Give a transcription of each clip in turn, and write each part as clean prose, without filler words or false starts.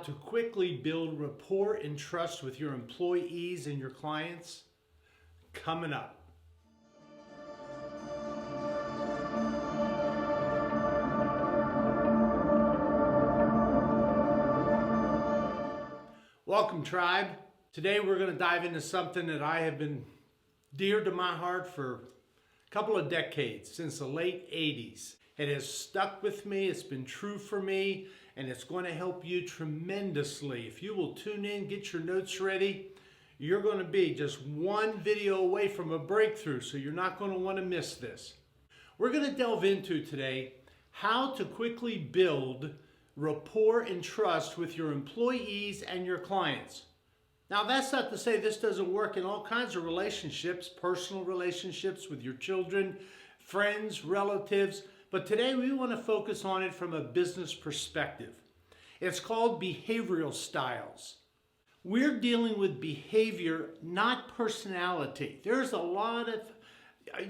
to quickly build rapport and trust with your employees and your clients, coming up. Welcome, tribe. Today we're going to dive into something that I have been dear to my heart for a couple of decades, since the late 80s. It has stuck with me, it's been true for me, and it's going to help you tremendously. If you will tune in, get your notes ready, you're going to be just one video away from a breakthrough, so you're not going to want to miss this. We're going to delve into today how to quickly build rapport and trust with your employees and your clients. Now, that's not to say this doesn't work in all kinds of relationships, personal relationships with your children, friends, relatives, but today we want to focus on it from a business perspective. It's called behavioral styles. We're dealing with behavior, not personality. There's a lot of,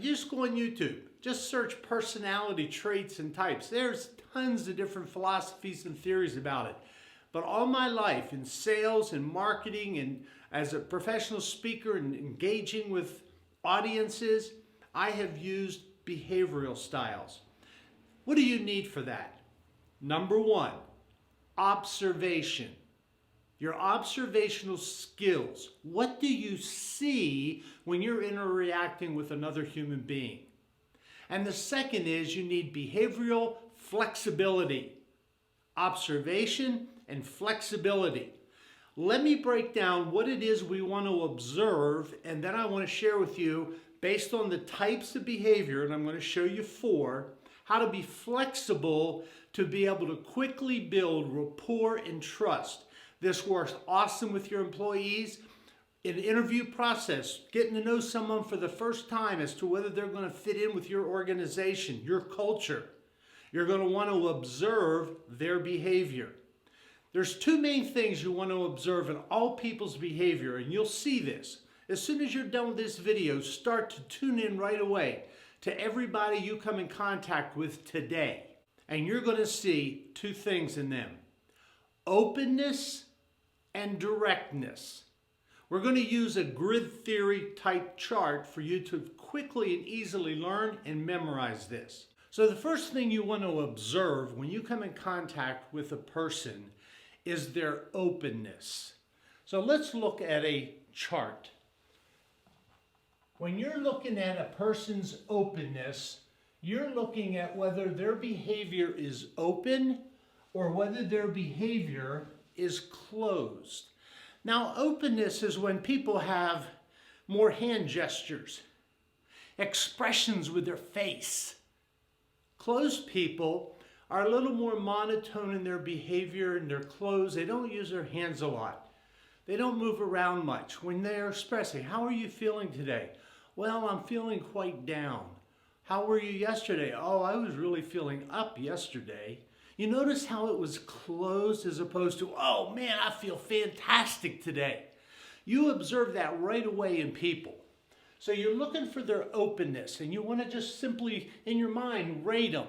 just go on YouTube, just search personality traits and types. There's tons of different philosophies and theories about it. But all my life in sales and marketing and as a professional speaker and engaging with audiences, I have used behavioral styles. What do you need for that? Number one, observation. Your observational skills. What do you see when you're interacting with another human being? And the second is you need behavioral flexibility. Observation and flexibility. Let me break down what it is we want to observe, and then I want to share with you, based on the types of behavior, and I'm going to show you 4, how to be flexible to be able to quickly build rapport and trust. This works awesome with your employees. In the interview process, getting to know someone for the first time as to whether they're going to fit in with your organization, your culture. You're going to want to observe their behavior. There's 2 main things you want to observe in all people's behavior, and you'll see this. As soon as you're done with this video, start to tune in right away to everybody you come in contact with today. And you're going to see 2 things in them: openness and directness. We're going to use a grid theory type chart for you to quickly and easily learn and memorize this. So the first thing you want to observe when you come in contact with a person is their openness. So let's look at a chart. When you're looking at a person's openness, you're looking at whether their behavior is open or whether their behavior is closed. Now, openness is when people have more hand gestures, expressions with their face. Closed people are a little more monotone in their behavior and their clothes. They don't use their hands a lot. They don't move around much. When they're expressing, how are you feeling today? Well, I'm feeling quite down. How were you yesterday? Oh, I was really feeling up yesterday. You notice how it was closed as opposed to, oh man, I feel fantastic today. You observe that right away in people. So you're looking for their openness, and you want to just simply, in your mind, rate them.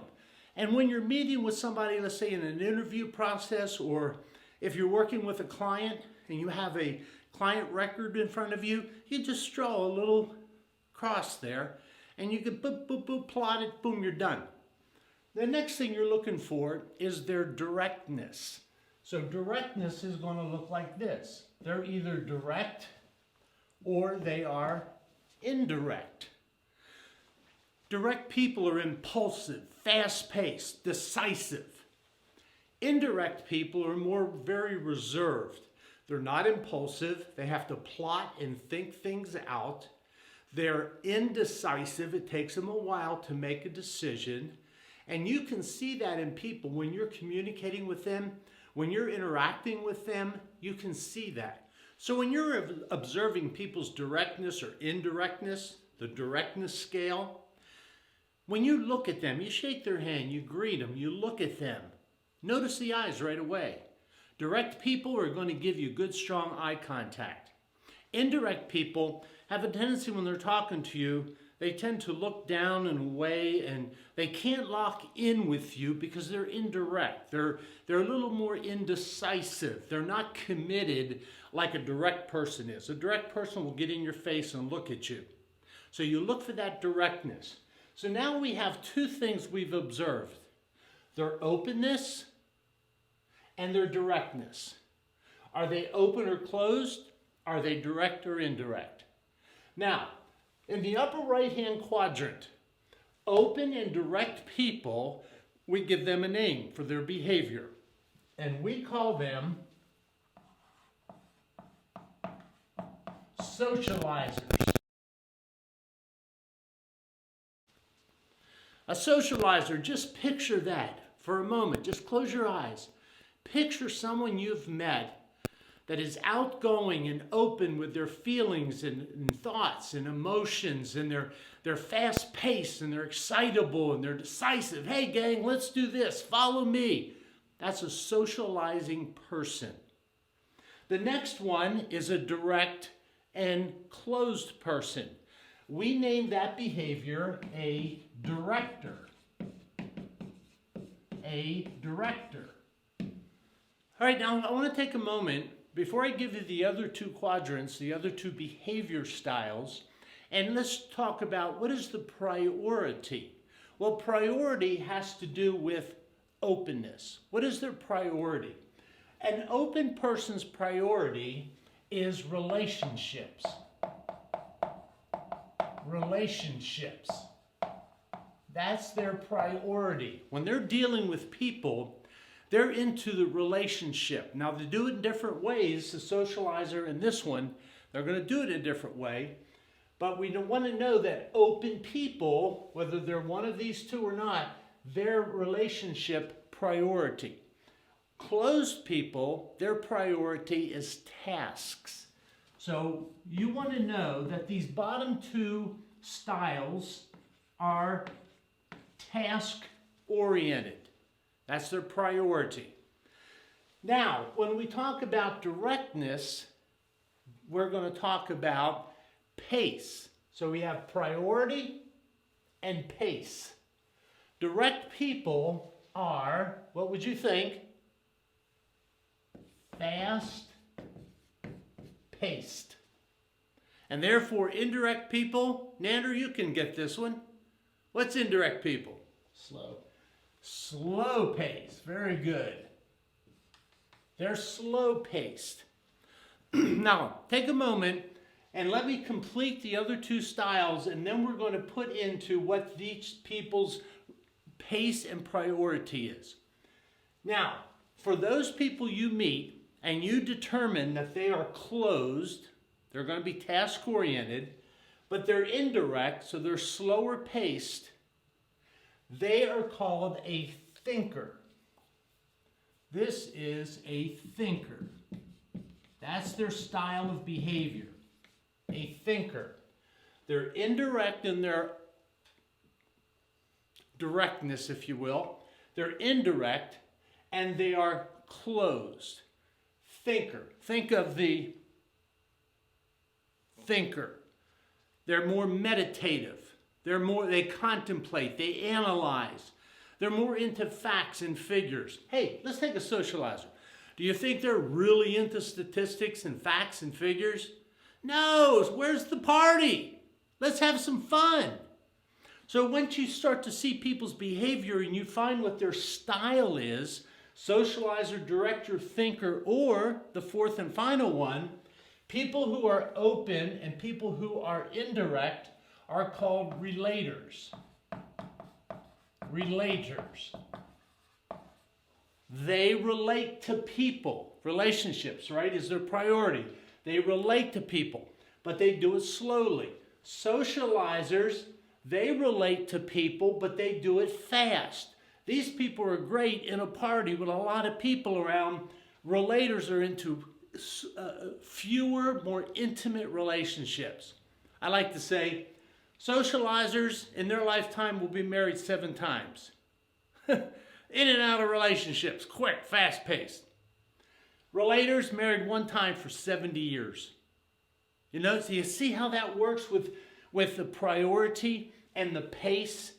And when you're meeting with somebody, let's say in an interview process, or if you're working with a client and you have a client record in front of you, you just draw a little cross there, and you can boop, boop, boop, plot it, boom, you're done. The next thing you're looking for is their directness. So directness is going to look like this. They're either direct or they are indirect. Direct people are impulsive, fast-paced, decisive. Indirect people are more very reserved. They're not impulsive. They have to plot and think things out. They're indecisive. It takes them a while to make a decision. And you can see that in people when you're communicating with them, when you're interacting with them, you can see that. So when you're observing people's directness or indirectness, the directness scale, when you look at them, you shake their hand, you greet them, you look at them. Notice the eyes right away. Direct people are going to give you good, strong eye contact. Indirect people have a tendency when they're talking to you They tend to look down and away, and they can't lock in with you because they're indirect. They're a little more indecisive. They're not committed like a direct person is. A direct person will get in your face and look at you. So you look for that directness. So now we have two things we've observed. Their openness and their directness. Are they open or closed? Are they direct or indirect? Now, in the upper right-hand quadrant, open and direct people, we give them a name for their behavior. And we call them socializers. A socializer, just picture that for a moment. Just close your eyes. Picture someone you've met that is outgoing and open with their feelings and thoughts and emotions, and they're fast-paced and they're excitable and they're decisive. Hey gang, let's do this. Follow me. That's a socializing person. The next one is a direct and closed person. We name that behavior a director. A director. All right, now I want to take a moment before I give you the other two quadrants, the other two behavior styles, and let's talk about what is the priority. Well, priority has to do with openness. What is their priority? An open person's priority is relationships. Relationships. That's their priority. When they're dealing with people, they're into the relationship. Now, they do it in different ways. The socializer and this one, they're going to do it a different way. But we want to know that open people, whether they're one of these two or not, their relationship priority. Closed people, their priority is tasks. So you want to know that these bottom two styles are task-oriented. That's their priority. Now, when we talk about directness, we're going to talk about pace. So we have priority and pace. Direct people are, what would you think? Fast-paced. And therefore, indirect people, Nander, you can get this one. What's indirect people? Slow. Slow pace. Very good. They're slow paced. Now, take a moment and let me complete the other two styles, and then we're going to put into what each people's pace and priority is. Now, for those people you meet and you determine that they are closed, they're going to be task-oriented, but they're indirect, so they're slower paced. They are called a thinker. This is a thinker. That's their style of behavior. A thinker. They're indirect in their directness, if you will. They're indirect, and they are closed. Thinker. Think of the thinker. They're more meditative. They contemplate, they analyze. They're more into facts and figures. Hey, let's take a socializer. Do you think they're really into statistics and facts and figures? No, where's the party? Let's have some fun. So once you start to see people's behavior and you find what their style is, socializer, director, thinker, or the fourth and final one, people who are open and people who are indirect are called relators. Relators. They relate to people. Relationships, right, is their priority. They relate to people, but they do it slowly. Socializers, they relate to people, but they do it fast. These people are great in a party with a lot of people around. Relators are into fewer, more intimate relationships. I like to say, socializers in their lifetime will be married 7 times. In and out of relationships, quick, fast-paced. Relators married 1 time for 70 years. You know, so you see how that works with with the priority and the pace.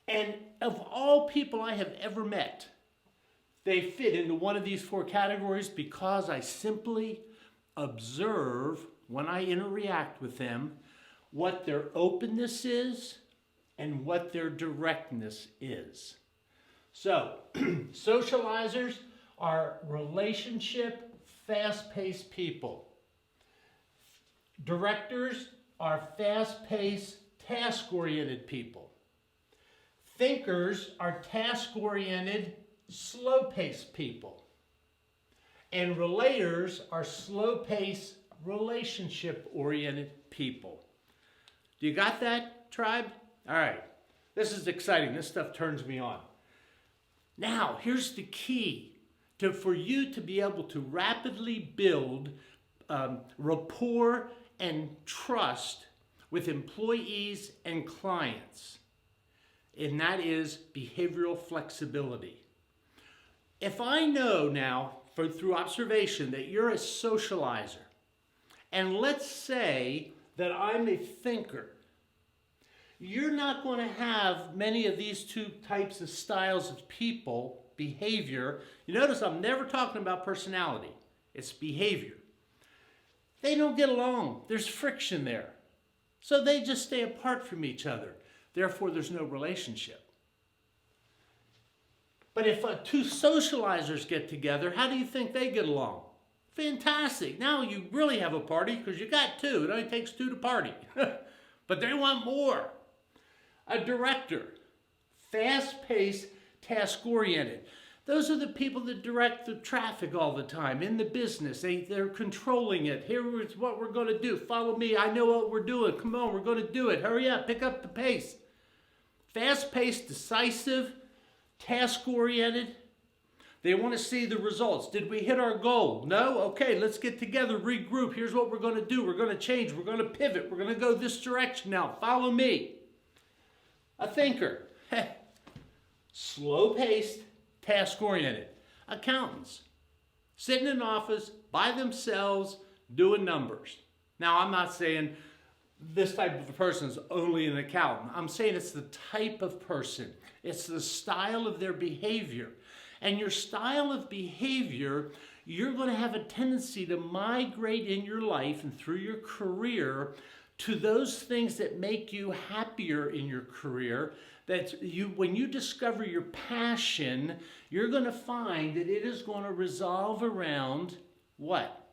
And of all people I have ever met, they fit into one of these four categories because I simply observe when I interact with them what their openness is and what their directness is. So, socializers are relationship, fast-paced people. Directors are fast-paced, task-oriented people. Thinkers are task-oriented, slow-paced people. And relators are slow-paced, relationship-oriented people. Do you got that, tribe? All right. This is exciting. This stuff turns me on. Now, here's the key for you to be able to rapidly build rapport and trust with employees and clients. And that is behavioral flexibility. If I know now, through observation, that you're a socializer, and let's say that I'm a thinker, you're not going to have many of these two types of styles of people, behavior. You notice I'm never talking about personality. It's behavior. They don't get along. There's friction there. So they just stay apart from each other. Therefore, there's no relationship. But if two socializers get together, how do you think they get along? Fantastic. Now you really have a party because you got two. It only takes two to party. But they want more. A director, fast-paced, task-oriented. Those are the people that direct the traffic all the time in the business. They're controlling it. Here's what we're going to do. Follow me. I know what we're doing. Come on, we're going to do it. Hurry up. Pick up the pace. Fast-paced, decisive, task-oriented. They want to see the results. Did we hit our goal? No? Okay, let's get together, regroup. Here's what we're going to do. We're going to change. We're going to pivot. We're going to go this direction now. Follow me. A thinker. Slow-paced, task-oriented. Accountants. Sitting in an office by themselves doing numbers. Now, I'm not saying this type of person is only an accountant. I'm saying it's the type of person. It's the style of their behavior. And your style of behavior, you're going to have a tendency to migrate in your life and through your career to those things that make you happier in your career. That when you discover your passion, you're going to find that it is going to resolve around what?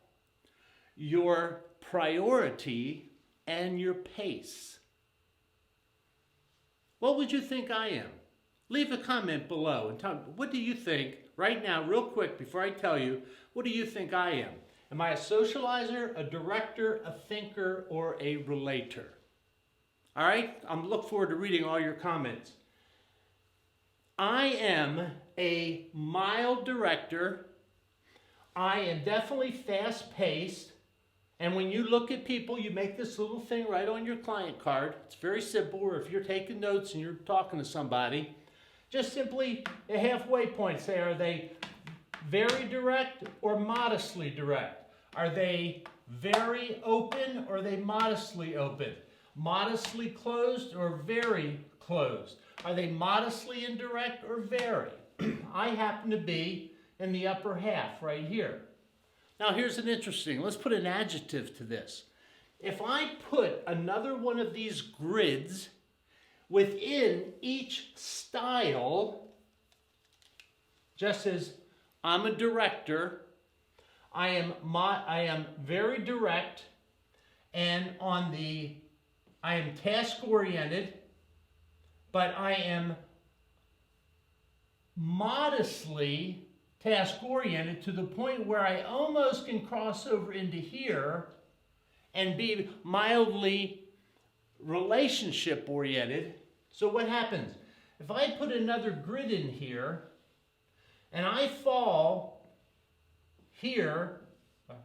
Your priority and your pace. What would you think I am? Leave a comment below and tell me, what do you think right now, real quick, before I tell you, what do you think I am? Am I a socializer, a director, a thinker, or a relator? All right? I'm looking forward to reading all your comments. I am a mild director. I am definitely fast-paced. And when you look at people, you make this little thing right on your client card. It's very simple, or if you're taking notes and you're talking to somebody, just simply a halfway point. Say, are they very direct or modestly direct? Are they very open or are they modestly open? Modestly closed or very closed? Are they modestly indirect or very? I happen to be in the upper half right here. Now here's an interesting, let's put an adjective to this. If I put another one of these grids within each style, just as I'm a director, I am very direct, and I am task-oriented, but I am modestly task-oriented to the point where I almost can cross over into here and be mildly relationship-oriented. So what happens? If I put another grid in here and I fall here,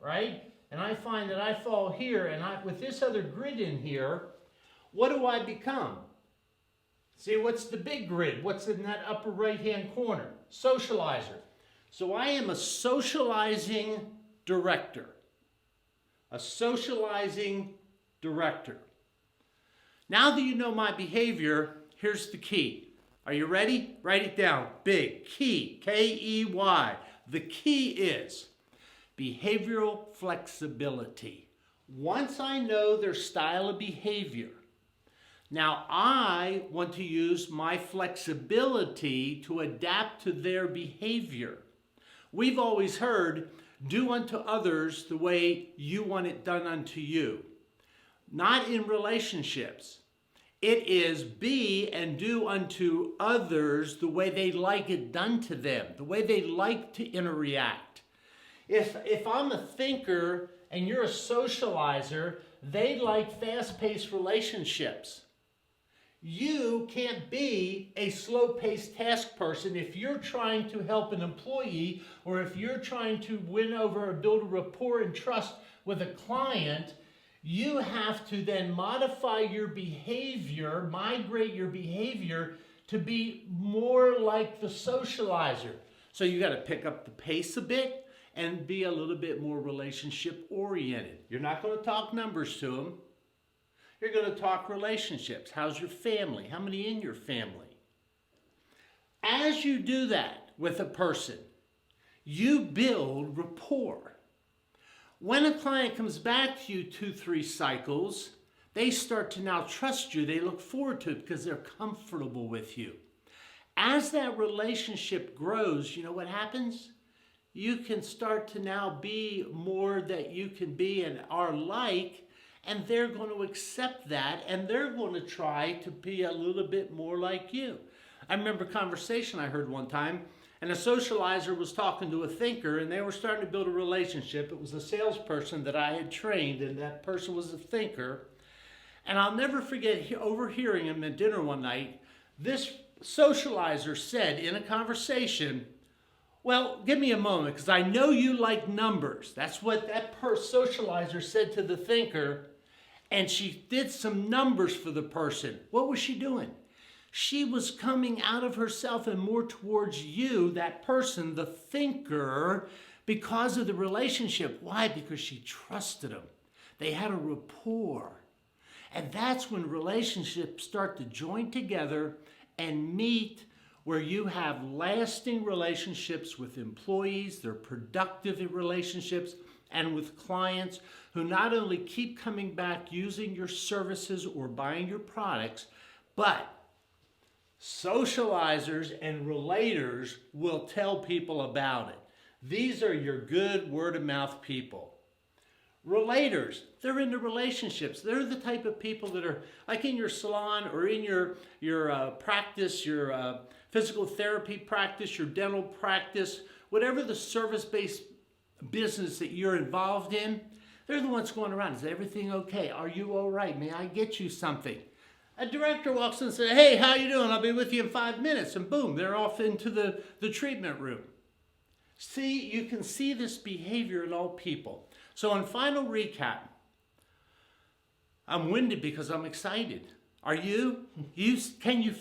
right? And I find that I fall here, and with this other grid in here, what do I become? See, what's the big grid? What's in that upper right-hand corner? Socializer. So I am a socializing director. A socializing director. Now that you know my behavior, here's the key. Are you ready? Write it down. Big. Key. K-E-Y. The key is behavioral flexibility. Once I know their style of behavior, now I want to use my flexibility to adapt to their behavior. We've always heard, do unto others the way you want it done unto you. Not in relationships. It is be and do unto others the way they like it done to them, the way they like to interact. If I'm a thinker and you're a socializer, they like fast-paced relationships. You can't be a slow-paced task person if you're trying to help an employee or if you're trying to win over or build a rapport and trust with a client. You have to then modify your behavior, migrate your behavior to be more like the socializer. So you got to pick up the pace a bit and be a little bit more relationship oriented. You're not going to talk numbers to them. You're going to talk relationships. How's your family? How many in your family? As you do that with a person, you build rapport. When a client comes back to you 2-3 cycles, they start to now trust you. They look forward to it because they're comfortable with you. As that relationship grows, you know what happens? You can start to now be more that you can be and are like, and they're going to accept that, and they're going to try to be a little bit more like you. I remember a conversation I heard one time, and a socializer was talking to a thinker, and they were starting to build a relationship. It was a salesperson that I had trained, and that person was a thinker. And I'll never forget overhearing him at dinner one night. This socializer said in a conversation, well, give me a moment, because I know you like numbers. That's what that socializer said to the thinker, and she did some numbers for the person. What was she doing? She was coming out of herself and more towards you, that person, the thinker, because of the relationship. Why? Because she trusted him. They had a rapport. And that's when relationships start to join together and meet, where you have lasting relationships with employees, they're productive relationships, and with clients who not only keep coming back using your services or buying your products, but socializers and relators will tell people about it. These are your good word-of-mouth people. Relators, they're into relationships. They're the type of people that are like in your salon or in your practice, your physical therapy practice, your dental practice, whatever the service-based business that you're involved in. They're the ones going around. Is everything okay? Are you all right? May I get you something? A director walks in and says, hey, how you doing? I'll be with you in 5 minutes. And boom, they're off into the treatment room. See, you can see this behavior in all people. So in final recap, I'm winded because I'm excited. Are you? Can you,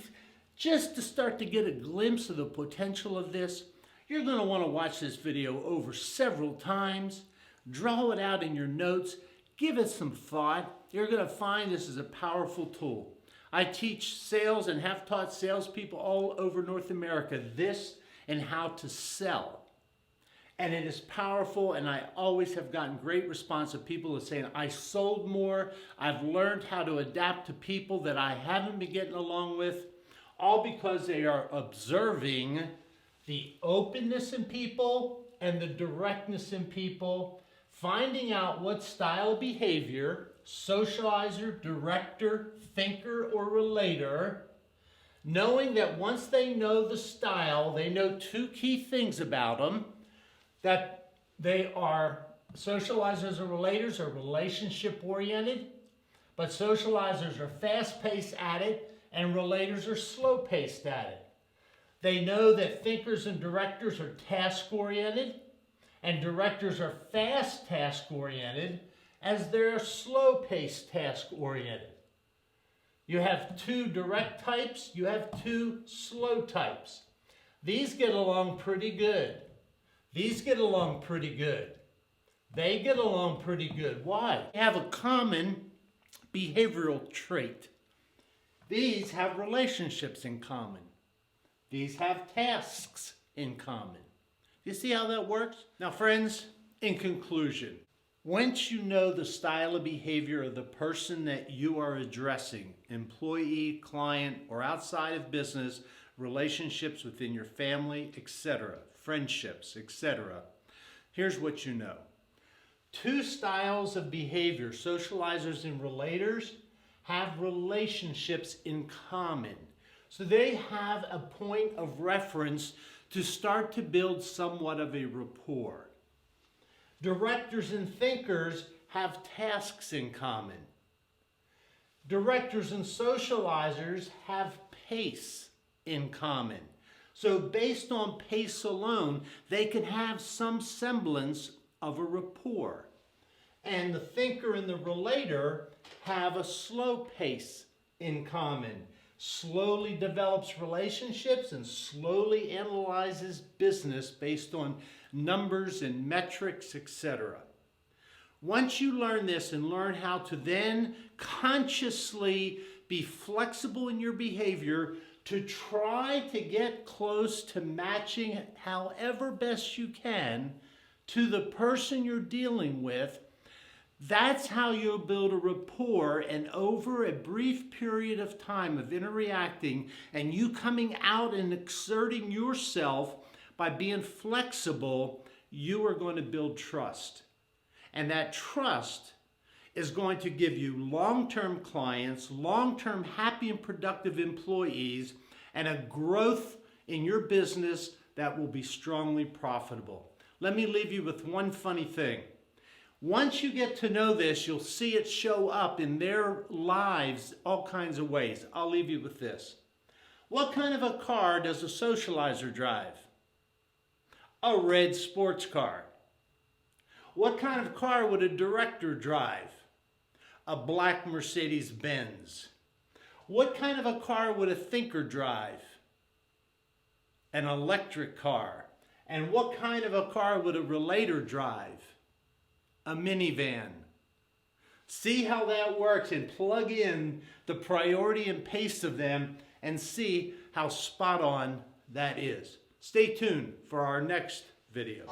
just to start to get a glimpse of the potential of this, you're going to want to watch this video over several times. Draw it out in your notes. Give it some thought. You're going to find this is a powerful tool. I teach sales and have taught salespeople all over North America this and how to sell. And it is powerful, and I always have gotten great response of people that saying, I sold more, I've learned how to adapt to people that I haven't been getting along with, all because they are observing the openness in people and the directness in people, finding out what style of behavior, socializer, director, thinker, or relator, knowing that once they know the style, they know 2 key things about them, that they are socializers or relators are relationship oriented, but socializers are fast-paced at it and relators are slow-paced at it. They know that thinkers and directors are task-oriented and directors are fast task-oriented as they're slow-paced task-oriented. You have 2 direct types, you have 2 slow types. These get along pretty good. These get along pretty good. They get along pretty good. Why? They have a common behavioral trait. These have relationships in common. These have tasks in common. You see how that works? Now, friends, in conclusion, once you know the style of behavior of the person that you are addressing, employee, client, or outside of business, relationships within your family, etc., friendships, etc., here's what you know. Two styles of behavior, socializers and relators, have relationships in common. So they have a point of reference to start to build somewhat of a rapport. Directors and thinkers have tasks in common. Directors and socializers have pace in common. So based on pace alone, they can have some semblance of a rapport. And the thinker and the relator have a slow pace in common. Slowly develops relationships and slowly analyzes business based on numbers and metrics, etc. Once you learn this and learn how to then consciously be flexible in your behavior to try to get close to matching however best you can to the person you're dealing with, that's how you'll build a rapport, and over a brief period of time of interacting and you coming out and exerting yourself by being flexible, you are going to build trust. And that trust is going to give you long-term clients, long-term happy and productive employees, and a growth in your business that will be strongly profitable. Let me leave you with one funny thing. Once you get to know this, you'll see it show up in their lives all kinds of ways. I'll leave you with this. What kind of a car does a socializer drive? A red sports car. What kind of car would a director drive? A black Mercedes-Benz. What kind of a car would a thinker drive? An electric car. And what kind of a car would a relator drive? A minivan. See how that works and plug in the priority and pace of them and see how spot on that is. Stay tuned for our next video.